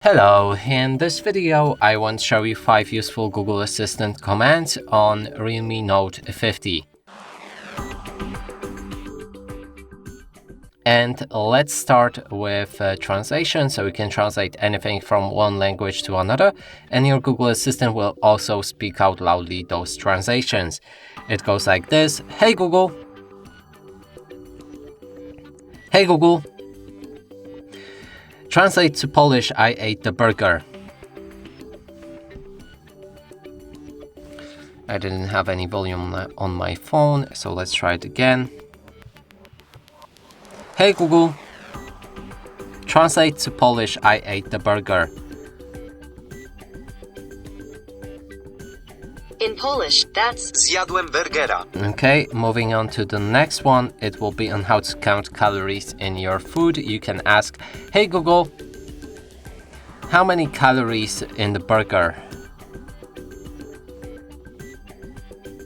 Hello, in this video I want to show you 5 useful Google Assistant commands on Realme Note 50. And let's start with translation, so you can translate anything from one language to another, and your Google Assistant will also speak out loudly those translations. It goes like this: Hey Google. Hey Google. Translate to Polish, I ate the burger. I didn't have any volume on my phone, so let's try it again. Hey Google. Translate to Polish, I ate the burger. In Polish, that's Zjadłem burgera. Okay, moving on to the next one, it will be on how to count calories in your food. You can ask, hey Google, how many calories in the burger?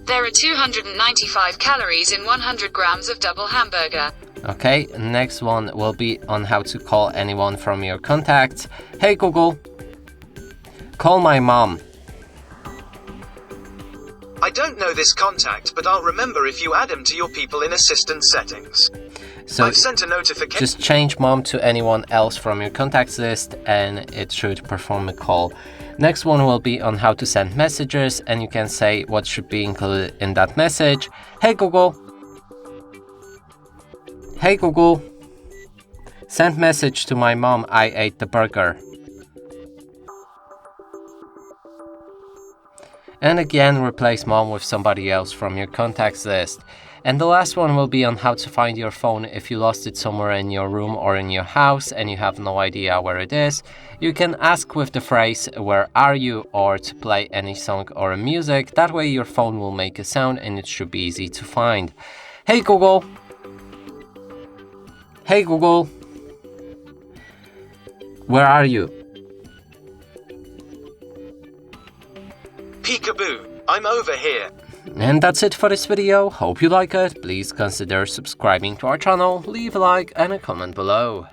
There are 295 calories in 100 grams of double hamburger. Okay, next one will be on how to call anyone from your contacts. Hey Google, call my mom. I don't know this contact, but I'll remember if you add him to your people in assistant settings. So I've sent a notification. just change mom to anyone else from your contacts list and it should perform a call. Next one will be on how to send messages, and you can say what should be included in that message. Hey Google. Hey Google. Send message to my mom, I ate the burger. And again, replace mom with somebody else from your contacts list. And the last one will be on how to find your phone if you lost it somewhere in your room or in your house and you have no idea where it is. You can ask with the phrase, where are you, or to play any song or music. That way your phone will make a sound and it should be easy to find. Hey Google. Hey Google. Where are you? Peekaboo, I'm over here. And that's it for this video. Hope you like it. Please consider subscribing to our channel, leave a like and a comment below.